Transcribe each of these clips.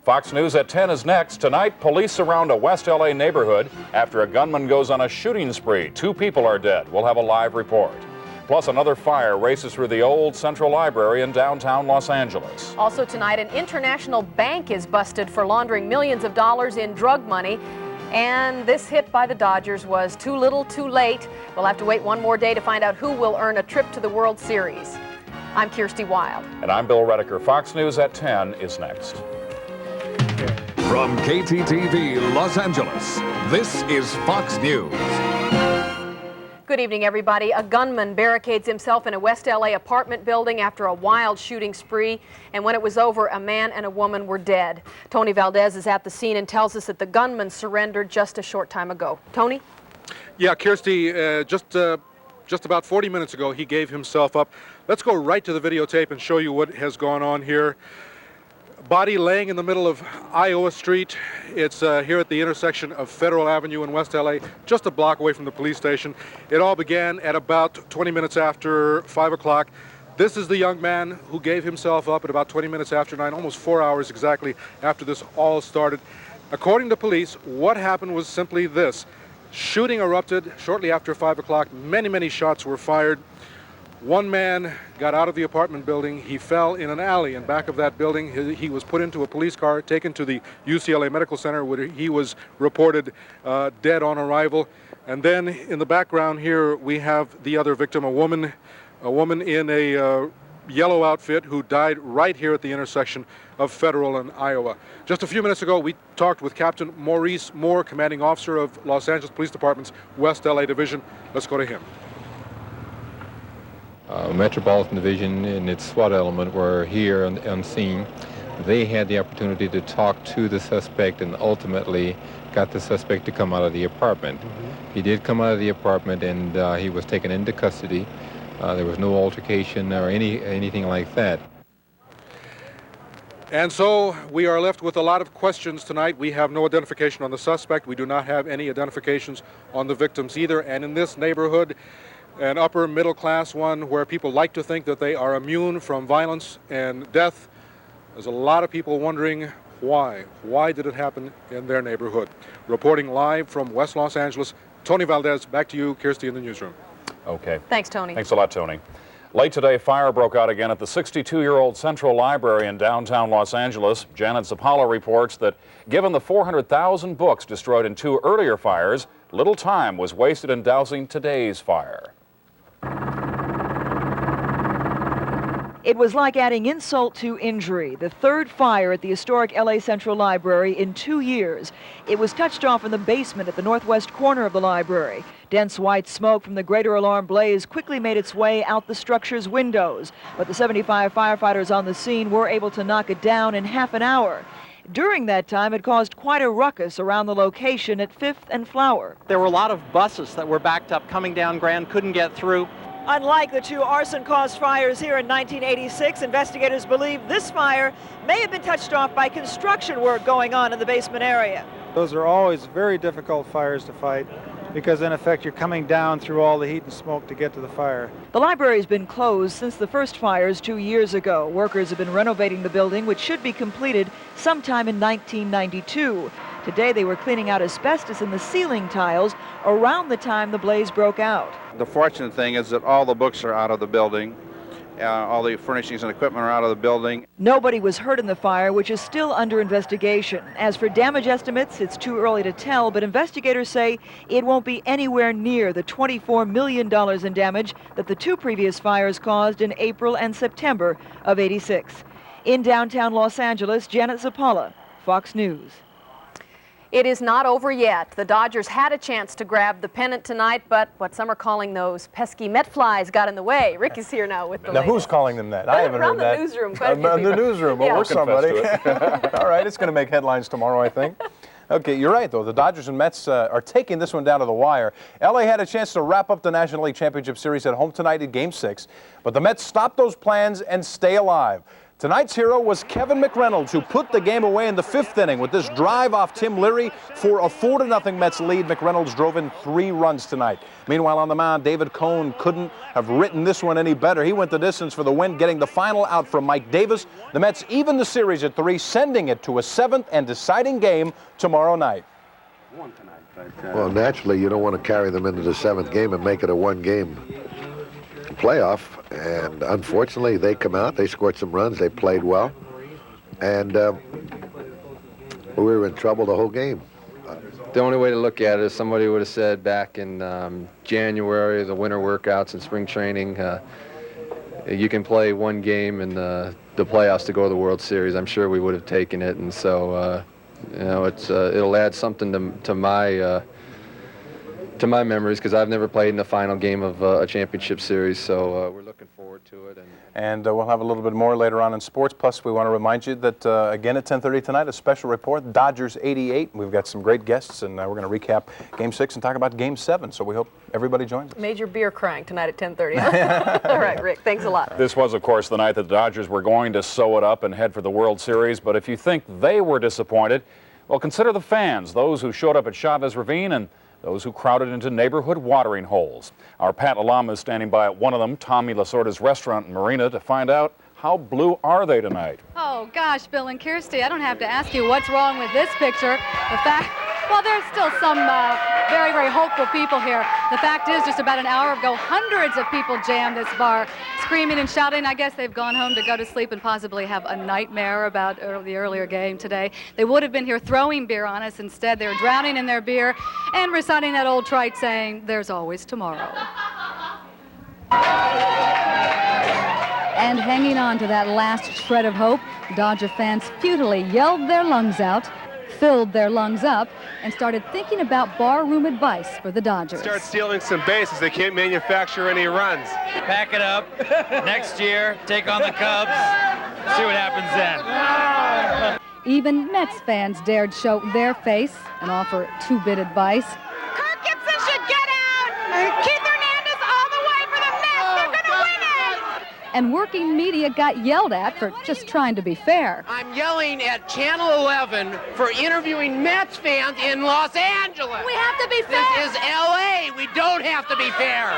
Fox News at 10 is next. Tonight, police surround a West LA neighborhood after a gunman goes on a shooting spree. 2 people are dead. We'll have a live report. Plus, another fire races through the old Central Library in downtown Los Angeles. Also tonight, an international bank is busted for laundering millions of dollars in drug money. And this hit by the Dodgers was too little, too late. We'll have to wait one more day to find out who will earn a trip to the World Series. I'm Kirsty Wild. And I'm Bill Redeker. Fox News at 10 is next. From KTTV Los Angeles, this is Fox News. Good evening, everybody. A gunman barricades himself in a West LA apartment building after a wild shooting spree. And when it was over, a man and a woman were dead. Tony Valdez is at the scene and tells us that the gunman surrendered just a short time ago. Tony? Yeah, Kirsty, just about 40 minutes ago, he gave himself up. Let's go right to the videotape and show you what has gone on here. Body laying in the middle of Iowa Street. It's here at the intersection of Federal Avenue in West LA, just a block away from the police station. It all began at about 20 minutes after 5 o'clock. This is the young man who gave himself up at about 20 minutes after 9, almost 4 hours exactly after this all started. According to police, what happened was simply this. Shooting erupted shortly after 5 o'clock. Many shots were fired. One man got out of the apartment building. He fell in an alley in back of that building. He was put into a police car, taken to the UCLA Medical Center, where he was reported dead on arrival. And then in the background here, we have the other victim, a woman in a yellow outfit who died right here at the intersection of Federal and Iowa. Just a few minutes ago, we talked with Captain Maurice Moore, commanding officer of Los Angeles Police Department's West LA Division. Let's go to him. Metropolitan Division and its SWAT element were here on scene. They had the opportunity to talk to the suspect and ultimately got the suspect to come out of the apartment. He did come out of the apartment and he was taken into custody. There was no altercation or anything like that. And so we are left with a lot of questions tonight. We have no identification on the suspect. We do not have any identifications on the victims either. And in this neighborhood, an upper middle class one where people like to think that they are immune from violence and death, there's a lot of people wondering why. Why did it happen in their neighborhood? Reporting live from West Los Angeles, Tony Valdez. Back to you, Kirsty, in the newsroom. Okay. Thanks, Tony. Thanks a lot, Tony. Late today, fire broke out again at the 62-year-old Central Library in downtown Los Angeles. Janet Zappala reports that given the 400,000 books destroyed in 2 earlier fires, little time was wasted in dousing today's fire. It was like adding insult to injury. The 3rd fire at the historic LA Central Library in 2 years. It was touched off in the basement at the northwest corner of the library. Dense white smoke from the greater alarm blaze quickly made its way out the structure's windows, but the 75 firefighters on the scene were able to knock it down in half an hour. During that time, it caused quite a ruckus around the location at 5th and Flower. There were a lot of buses that were backed up coming down Grand, couldn't get through. Unlike the 2 arson-caused fires here in 1986, investigators believe this fire may have been touched off by construction work going on in the basement area. Those are always very difficult fires to fight because, in effect, you're coming down through all the heat and smoke to get to the fire. The library's been closed since the first fires 2 years ago. Workers have been renovating the building, which should be completed sometime in 1992. Today, they were cleaning out asbestos in the ceiling tiles around the time the blaze broke out. The fortunate thing is that all the books are out of the building. All the furnishings and equipment are out of the building. Nobody was hurt in the fire, which is still under investigation. As for damage estimates, it's too early to tell, but investigators say it won't be anywhere near the $24 million in damage that the 2 previous fires caused in April and September of '86. In downtown Los Angeles, Janet Zappala, Fox News. It is not over yet. The Dodgers had a chance to grab the pennant tonight, but what some are calling those pesky Met flies got in the way. Rick is here now with the Now, who's calling them that? I haven't heard that. Around the newsroom. In the newsroom. Well, Yeah. we're somebody. All right, it's going to make headlines tomorrow, I think. Okay, you're right, though. The Dodgers and Mets are taking this one down to the wire. LA had a chance to wrap up the National League Championship Series at home tonight in Game 6, but the Mets stopped those plans and stay alive. Tonight's hero was Kevin McReynolds, who put the game away in the 5th inning with this drive off Tim Leary for a 4-0 Mets lead. McReynolds drove in 3 runs tonight. Meanwhile, on the mound, David Cohn couldn't have written this one any better. He went the distance for the win, getting the final out from Mike Davis. The Mets even the series at 3, sending it to a 7th and deciding game tomorrow night. Well, naturally, you don't want to carry them into the 7th game and make it a 1-game playoff. And unfortunately, they come out, they scored some runs, they played well, and we were in trouble the whole game. The only way to look at it is somebody would have said back in January, the winter workouts and spring training, you can play 1 game in the playoffs to go to the World Series. I'm sure we would have taken it, and so you know, it'll add something to my memories, because I've never played in the final game of a championship series, so we're looking forward to it. And we'll have a little bit more later on in sports. Plus, we want to remind you that, again, at 10:30 tonight, a special report, Dodgers 88. We've got some great guests, and we're going to recap Game 6 and talk about Game 7, so we hope everybody joins us. Major beer crying tonight at 10:30. Huh? All right, Rick, thanks a lot. This was, of course, the night that the Dodgers were going to sew it up and head for the World Series, but if you think they were disappointed, well, consider the fans, those who showed up at Chavez Ravine and those who crowded into neighborhood watering holes. Our Pat Lalama is standing by at one of them, Tommy Lasorda's restaurant in Marina, to find out how blue are they tonight. Oh gosh, Bill and Kirsty, I don't have to ask you what's wrong with this picture. The fact, well, there's still some very, very hopeful people here. The fact is, just about an hour ago, hundreds of people jammed this bar, screaming and shouting. I guess they've gone home to go to sleep and possibly have a nightmare about the earlier game today. They would have been here throwing beer on us. Instead, they were drowning in their beer and reciting that old trite saying, "There's always tomorrow." And hanging on to that last shred of hope, Dodger fans futilely yelled their lungs out, filled their lungs up, and started thinking about barroom advice for the Dodgers. Start stealing some bases. They can't manufacture any runs. Pack it up. Next year, take on the Cubs. See what happens then. Even Mets fans dared show their face and offer 2-bit advice. Kirk Gibson should get out. Keith Hernandez all the way for the Mets. They're going to win it. And working media got yelled at for just trying to be fair. I'm yelling at Channel 11 for interviewing Mets fans in Los Angeles. We have to be fair. This is L.A. We don't have to be fair.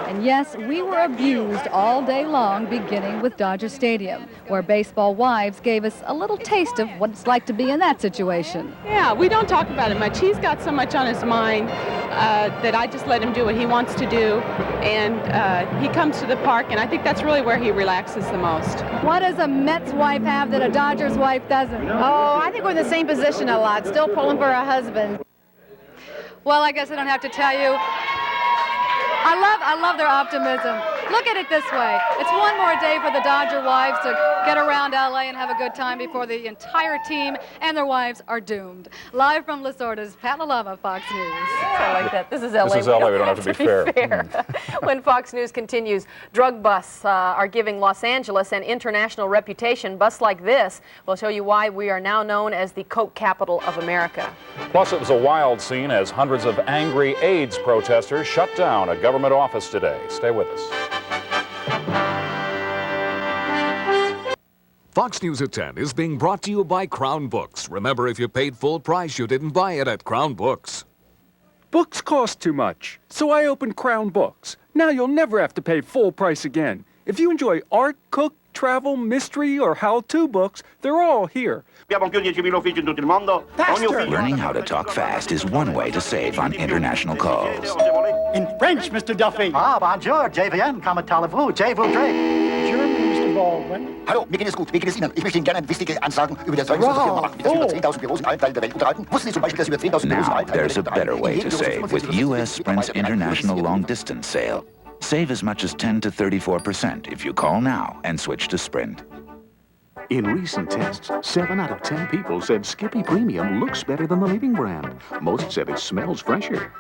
And yes, we were abused all day long, beginning with Dodger Stadium, where Baseball Wives gave us a little taste of what it's like to be in that situation. Yeah, we don't talk about it much. He's got so much on his mind that I just let him do what he wants to do, and he comes to the park, and I think that's really where he relaxes the most. What does a Mets wife have that a Dodgers wife doesn't? Oh, I think we're in the same position a lot, still pulling for our husband. Well, I guess I don't have to tell you. I love their optimism. Look at it this way. It's one more day for the Dodger wives to get around LA and have a good time before the entire team and their wives are doomed. Live from Lasorda's, Pat Lalama, Fox News. I like that. This is LA. This is LA. We don't have to be fair. When Fox News continues, drug busts are giving Los Angeles an international reputation. Busts like this will show you why we are now known as the coke capital of America. Plus, it was a wild scene as hundreds of angry AIDS protesters shut down a government office today. Stay with us. Fox News at 10 is being brought to you by Crown Books. Remember, if you paid full price, you didn't buy it at Crown Books. Books cost too much, so I opened Crown Books. Now you'll never have to pay full price again. If you enjoy art, cook, travel, mystery, or how-to books, they're all here. Learning how to talk fast is one way to save on international calls. In French, Mr. Duffy. Ah, bonjour, je viens, comment allez-vous, je voudrais. German, Mr. Baldwin. Hallo, mir geht es gut, wie geht es Ihnen? Ich möchte Ihnen gerne wichtige Ansagen über das Zeugnis der Firma machen, das über 10.000 Büros in allen Teilen der Welt unterhalten. Wussten Sie zum Beispiel, dass über 10.000 Büros in allen Teilen der Welt there's a better way to save with U.S. Sprint's International Long Distance Sale. Save as much as 10 to 34% if you call now and switch to Sprint. In recent tests, 7 out of 10 people said Skippy Premium looks better than the leading brand. Most said it smells fresher.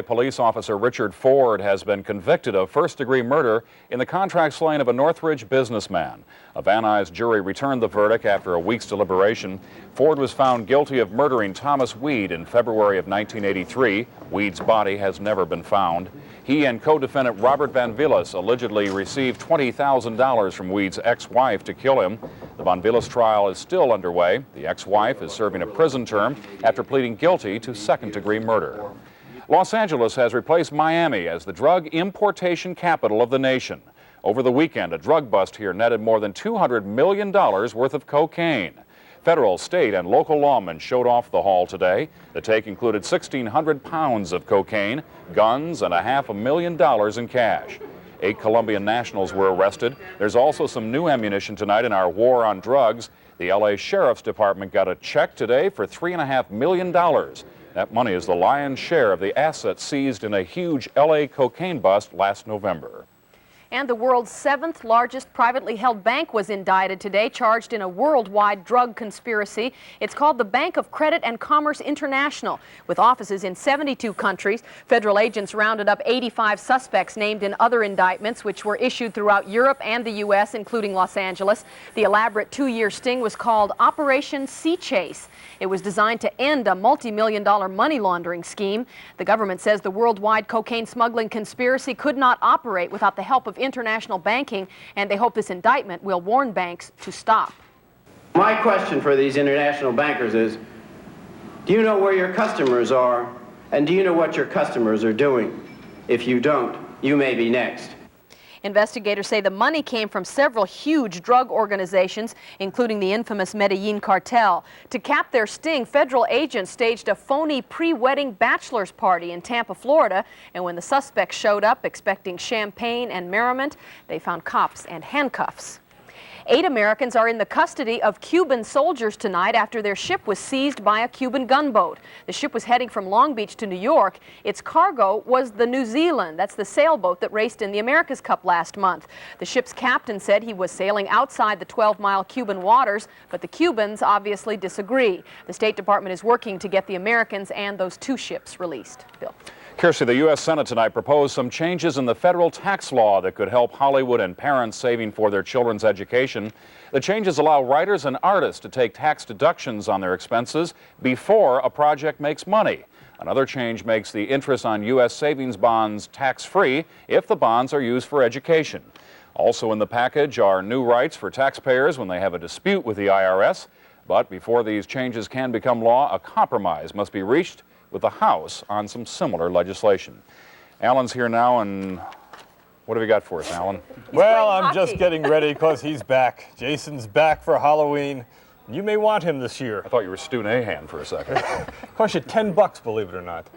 Police officer Richard Ford has been convicted of first-degree murder in the contract slaying of a Northridge businessman. A Van Nuys jury returned the verdict after a week's deliberation. Ford was found guilty of murdering Thomas Weed in February of 1983. Weed's body has never been found. He and co-defendant Robert Van Villas allegedly received $20,000 from Weed's ex-wife to kill him. The Van Villas trial is still underway. The ex-wife is serving a prison term after pleading guilty to second-degree murder. Los Angeles has replaced Miami as the drug importation capital of the nation. Over the weekend, a drug bust here netted more than $200 million worth of cocaine. Federal, state, and local lawmen showed off the haul today. The take included 1,600 pounds of cocaine, guns, and $500,000 in cash. 8 Colombian nationals were arrested. There's also some new ammunition tonight in our war on drugs. The LA Sheriff's Department got a check today for $3.5 million. That money is the lion's share of the assets seized in a huge LA cocaine bust last November. And the world's 7th largest privately held bank was indicted today, charged in a worldwide drug conspiracy. It's called the Bank of Credit and Commerce International. With offices in 72 countries, federal agents rounded up 85 suspects named in other indictments, which were issued throughout Europe and the U.S., including Los Angeles. The elaborate 2-year sting was called Operation Sea Chase. It was designed to end a multi-million-dollar money laundering scheme. The government says the worldwide cocaine smuggling conspiracy could not operate without the help of international banking, and they hope this indictment will warn banks to stop. My question for these international bankers is, do you know where your customers are, and do you know what your customers are doing? If you don't, you may be next. Investigators say the money came from several huge drug organizations, including the infamous Medellin cartel. To cap their sting, federal agents staged a phony pre-wedding bachelor's party in Tampa, Florida, and when the suspects showed up expecting champagne and merriment, they found cops and handcuffs. 8 Americans are in the custody of Cuban soldiers tonight after their ship was seized by a Cuban gunboat. The ship was heading from Long Beach to New York. Its cargo was the New Zealand. That's the sailboat that raced in the America's Cup last month. The ship's captain said he was sailing outside the 12-mile Cuban waters, but the Cubans obviously disagree. The State Department is working to get the Americans and those 2 ships released. Bill. Kirsty, the U.S. Senate tonight proposed some changes in the federal tax law that could help Hollywood and parents saving for their children's education. The changes allow writers and artists to take tax deductions on their expenses before a project makes money. Another change makes the interest on U.S. savings bonds tax-free if the bonds are used for education. Also in the package are new rights for taxpayers when they have a dispute with the IRS. But before these changes can become law, a compromise must be reached with the House on some similar legislation. Alan's here now, and what have you got for us, Alan? Well, I'm just getting ready because he's back. Jason's back for Halloween. You may want him this year. I thought you were Stu Nahan for a second. Cost you $10, believe it or not.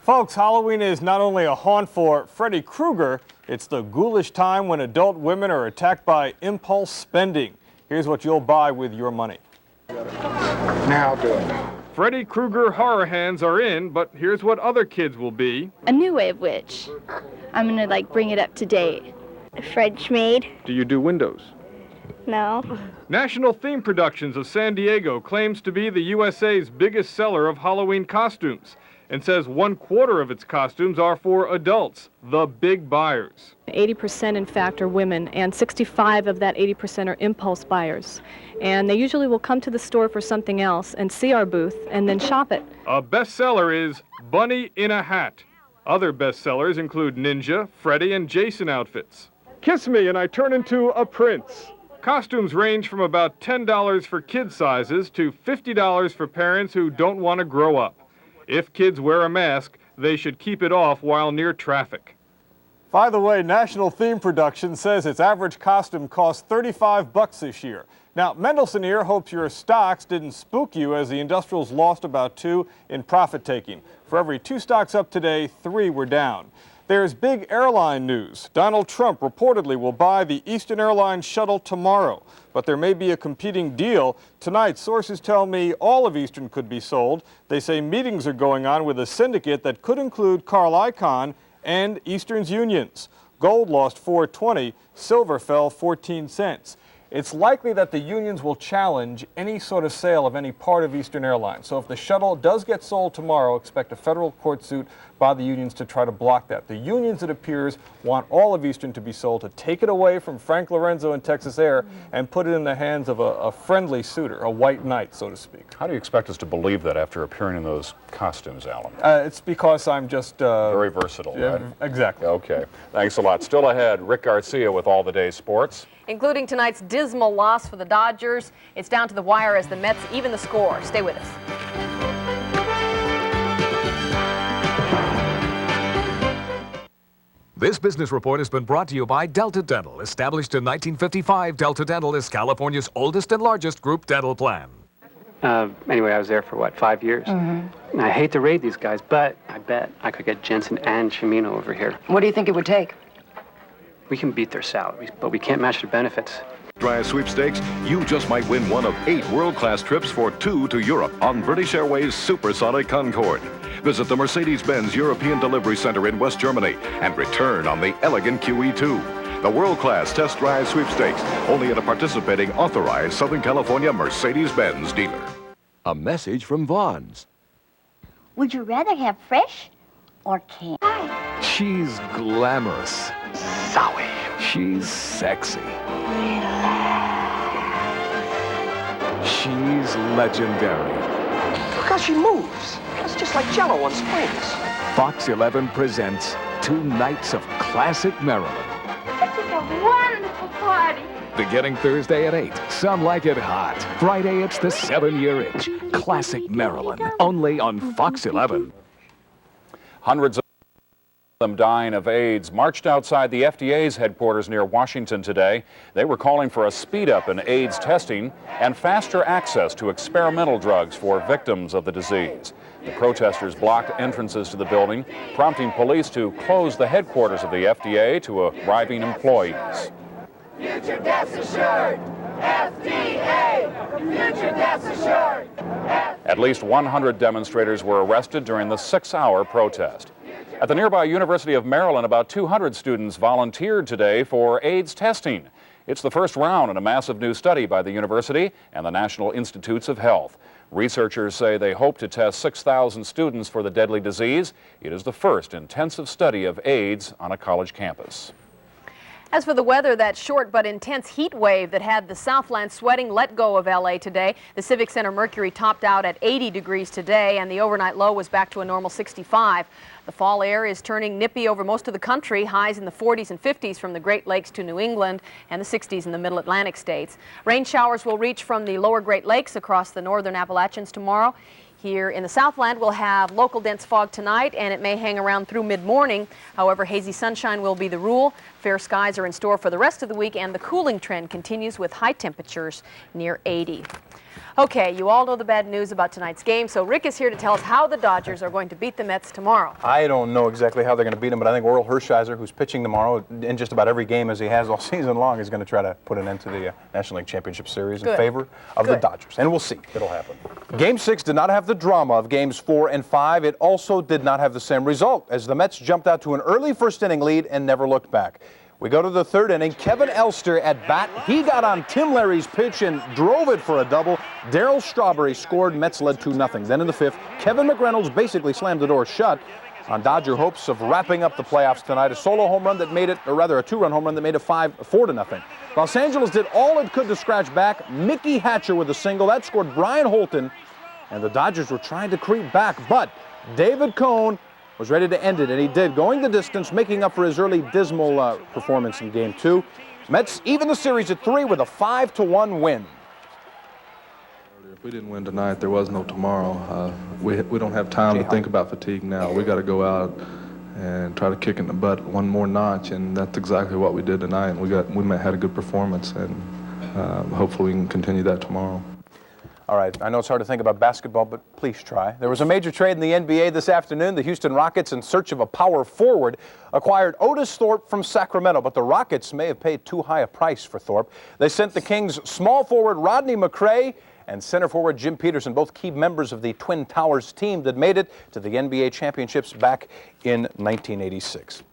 Folks, Halloween is not only a haunt for Freddy Krueger, it's the ghoulish time when adult women are attacked by impulse spending. Here's what you'll buy with your money. Now do it. Freddy Krueger horror hands are in, but here's what other kids will be. A new way of witch. I'm gonna bring it up to date. French maid. Do you do windows? No. National Theme Productions of San Diego claims to be the USA's biggest seller of Halloween costumes and says 1/4 of its costumes are for adults, the big buyers. 80% in fact are women, and 65 of that 80% are impulse buyers. And they usually will come to the store for something else and see our booth and then shop it. A bestseller is Bunny in a Hat. Other bestsellers include Ninja, Freddy, and Jason outfits. Kiss me and I turn into a prince. Costumes range from about $10 for kid sizes to $50 for parents who don't want to grow up. If kids wear a mask, they should keep it off while near traffic. By the way, National Theme Production says its average costume costs $35 this year. Now, Mendelsohn here hopes your stocks didn't spook you as the industrials lost about 2 in profit-taking. For every 2 stocks up today, 3 were down. There's big airline news. Donald Trump reportedly will buy the Eastern Airlines shuttle tomorrow, but there may be a competing deal. Tonight, sources tell me all of Eastern could be sold. They say meetings are going on with a syndicate that could include Carl Icahn and Eastern's unions. Gold lost $4.20, silver fell 14 cents. it's likely that the unions will challenge any sort of sale of any part of Eastern Airlines. So if the shuttle does get sold tomorrow, expect a federal court suit by the unions to try to block that. The unions, it appears, want all of Eastern to be sold, to take it away from Frank Lorenzo and Texas Air and put it in the hands of a friendly suitor, a white knight, so to speak. How do you expect us to believe that after appearing in those costumes, Alan? It's because I'm just... very versatile, right? Exactly. Okay. Thanks a lot. Still ahead, Rick Garcia with all the day's sports. Including tonight's dismal loss for the Dodgers. It's down to the wire as the Mets even the score. Stay with us. This business report has been brought to you by Delta Dental. Established in 1955, Delta Dental is California's oldest and largest group dental plan. Anyway, I was there for, 5 years? And I hate to raid these guys, but I bet I could get Jensen and Chimino over here. What do you think it would take? We can beat their salaries, but we can't match their benefits. Drive sweepstakes, you just might win one of 8 world-class trips for 2 to Europe on British Airways Supersonic Concorde. Visit the Mercedes-Benz European Delivery Center in West Germany and return on the elegant QE2. The world-class test drive sweepstakes, only at a participating authorized Southern California Mercedes-Benz dealer. A message from Vaughn's. Would you rather have fresh or canned? She's glamorous. Zowie. She's sexy. She's legendary. Look how she moves. It's just like Jell-O on springs. Fox 11 presents 2 nights of classic Maryland. This is a wonderful party. Beginning Thursday at 8. Some like it hot. Friday, it's the 7-year itch. Classic Maryland. Only on Fox 11. Hundreds of them dying of AIDS marched outside the FDA's headquarters near Washington today. They were calling for a speed up in AIDS testing and faster access to experimental drugs for victims of the disease. The protesters blocked entrances to the building, prompting police to close the headquarters of the FDA to arriving employees. Future deaths assured! FDA! Future deaths assured! At least 100 demonstrators were arrested during the 6-hour protest. At the nearby University of Maryland, about 200 students volunteered today for AIDS testing. It's the first round in a massive new study by the university and the National Institutes of Health. Researchers say they hope to test 6,000 students for the deadly disease. It is the first intensive study of AIDS on a college campus. As for the weather, that short but intense heat wave that had the Southland sweating let go of LA today. The Civic Center mercury topped out at 80 degrees today, and the overnight low was back to a normal 65. The fall air is turning nippy over most of the country, highs in the 40s and 50s from the Great Lakes to New England, and the 60s in the Middle Atlantic states. Rain showers will reach from the lower Great Lakes across the northern Appalachians tomorrow. Here in the Southland, we'll have local dense fog tonight, and it may hang around through mid-morning. However, hazy sunshine will be the rule. Fair skies are in store for the rest of the week, and the cooling trend continues with high temperatures near 80. Okay, you all know the bad news about tonight's game, so Rick is here to tell us how the Dodgers are going to beat the Mets tomorrow. I don't know exactly how they're going to beat them, but I think Oral Hershiser, who's pitching tomorrow in just about every game as he has all season long, is going to try to put an end to the National League Championship Series in favor of the Dodgers. And we'll see. It'll happen. Game 6 did not have the drama of games 4 and 5. It also did not have the same result, as the Mets jumped out to an early first-inning lead and never looked back. We go to the 3rd inning. Kevin Elster at bat. He got on Tim Larry's pitch and drove it for a double. Darryl Strawberry scored. Mets led 2-0. Then in the 5th, Kevin McReynolds basically slammed the door shut on Dodger hopes of wrapping up the playoffs tonight. A solo home run that made it, or rather a 2-run home run that made it 4-0. Los Angeles did all it could to scratch back. Mickey Hatcher with a single. That scored Brian Holton. And the Dodgers were trying to creep back, but David Cone was ready to end it, and he did, going the distance, making up for his early dismal performance in Game 2. Mets even the series at 3 with a 5-1 win. If we didn't win tonight, there was no tomorrow. We don't have time to think about fatigue now. We got to go out and try to kick in the butt one more notch, and that's exactly what we did tonight. We had a good performance, and hopefully we can continue that tomorrow. All right, I know it's hard to think about basketball, but please try. There was a major trade in the NBA this afternoon. The Houston Rockets, in search of a power forward, acquired Otis Thorpe from Sacramento, but the Rockets may have paid too high a price for Thorpe. They sent the Kings small forward Rodney McRae and center forward Jim Peterson, both key members of the Twin Towers team that made it to the NBA championships back in 1986.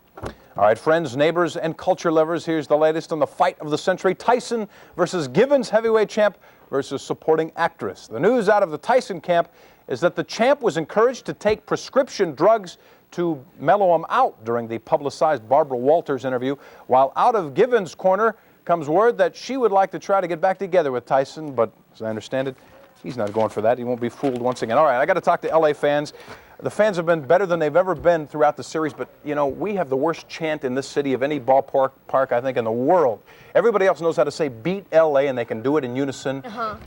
All right, friends, neighbors, and culture lovers, here's the latest on the fight of the century. Tyson versus Givens, heavyweight champ versus supporting actress. The news out of the Tyson camp is that the champ was encouraged to take prescription drugs to mellow him out during the publicized Barbara Walters interview, while out of Givens' corner comes word that she would like to try to get back together with Tyson, but as I understand it, he's not going for that. He won't be fooled once again. All right, I got to talk to LA fans. The fans have been better than they've ever been throughout the series, but, you know, we have the worst chant in this city of any ballpark, I think, in the world. Everybody else knows how to say beat L.A., and they can do it in unison.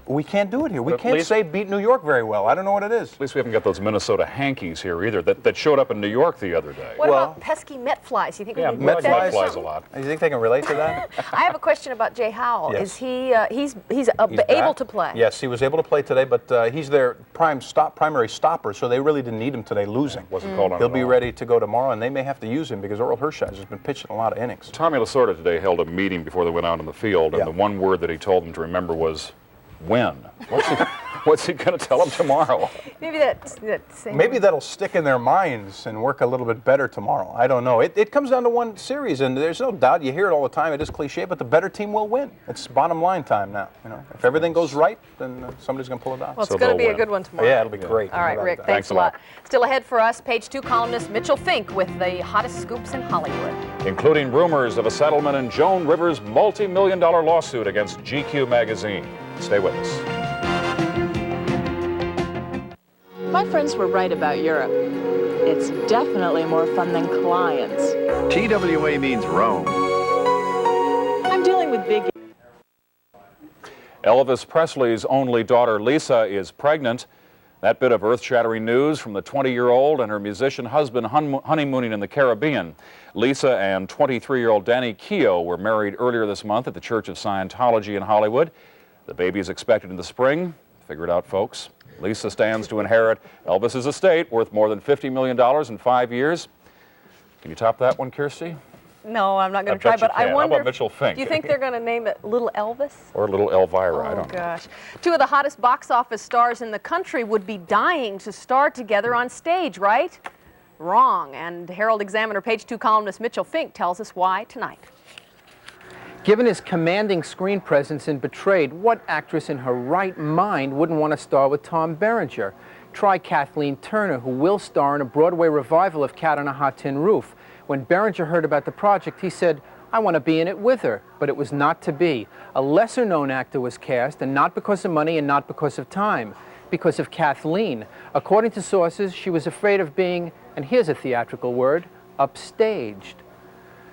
We can't do it here. We can't say beat New York very well. I don't know what it is. At least we haven't got those Minnesota Hankies here either that showed up in New York the other day. What about pesky Met flies? You think we can Met flies a lot. You think they can relate to that? I have a question about Jay Howell. Yes. Is he he's able to play? Yes, he was able to play today, but he's their primary stopper, so they really didn't need him today losing. Wasn't called on He'll at be all. ready to go tomorrow, and they may have to use him because Earl Hershiser has been pitching a lot of innings. Tommy Lasorda today held a meeting before they went out on the field, and the one word that he told them to remember was when. What's he going to tell them tomorrow? Maybe that's Maybe that'll stick in their minds and work a little bit better tomorrow. I don't know. It comes down to one series, and there's no doubt. You hear it all the time. It is cliche, but the better team will win. It's bottom line time now. You know, if everything goes right, then somebody's going to pull it off. Well, it's going to be a good one tomorrow. Yeah, it'll be great. All right, Rick, thanks a lot. Still ahead for us, Page 2 columnist Mitchell Fink with the hottest scoops in Hollywood. Including rumors of a settlement in Joan Rivers' multi-million-dollar lawsuit against GQ magazine. Stay with us. My friends were right about Europe. It's definitely more fun than clients. TWA means Rome. I'm dealing with big... Elvis Presley's only daughter, Lisa, is pregnant. That bit of earth-shattering news from the 20-year-old and her musician husband honeymooning in the Caribbean. Lisa and 23-year-old Danny Keough were married earlier this month at the Church of Scientology in Hollywood. The baby is expected in the spring. Figure it out, folks. Lisa stands to inherit Elvis's estate worth more than $50 million in 5 years. Can you top that one, Kirsty? No, I'm not going to try, but I wonder. How about Mitchell Fink? Do you think they're going to name it Little Elvis? Or Little Elvira? I don't know. Gosh. Two of the hottest box office stars in the country would be dying to star together on stage, right? Wrong. And Herald Examiner Page 2 columnist Mitchell Fink tells us why tonight. Given his commanding screen presence in Betrayed, what actress in her right mind wouldn't want to star with Tom Berenger? Try Kathleen Turner, who will star in a Broadway revival of Cat on a Hot Tin Roof. When Berenger heard about the project, he said, "I want to be in it with her," but it was not to be. A lesser-known actor was cast, and not because of money and not because of time, because of Kathleen. According to sources, she was afraid of being, and here's a theatrical word, upstaged.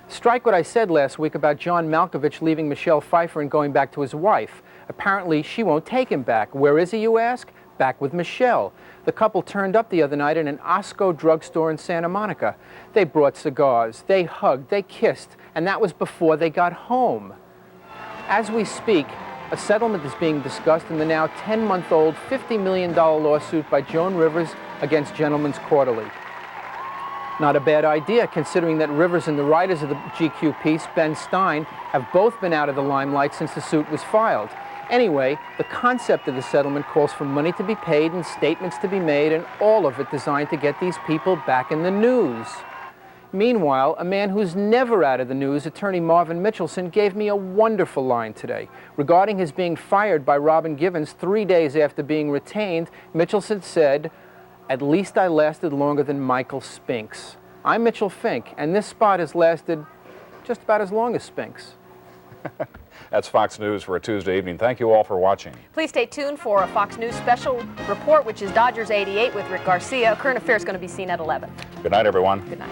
Strike what I said last week about John Malkovich leaving Michelle Pfeiffer and going back to his wife. Apparently, she won't take him back. Where is he, you ask? Back with Michelle. The couple turned up the other night in an Osco drugstore in Santa Monica. They brought cigars, they hugged, they kissed, and that was before they got home. As we speak, a settlement is being discussed in the now 10-month-old $50 million lawsuit by Joan Rivers against Gentleman's Quarterly. Not a bad idea, considering that Rivers and the writers of the GQ piece, Ben Stein, have both been out of the limelight since the suit was filed. Anyway, the concept of the settlement calls for money to be paid and statements to be made, and all of it designed to get these people back in the news. Meanwhile, a man who's never out of the news, attorney Marvin Mitchelson, gave me a wonderful line today. Regarding his being fired by Robin Givens 3 days after being retained, Mitchelson said, "At least I lasted longer than Michael Spinks." I'm Mitchell Fink, and this spot has lasted just about as long as Spinks. That's Fox News for a Tuesday evening. Thank you all for watching. Please stay tuned for a Fox News special report, which is Dodgers 88 with Rick Garcia. Current Affairs is going to be seen at 11. Good night, everyone. Good night.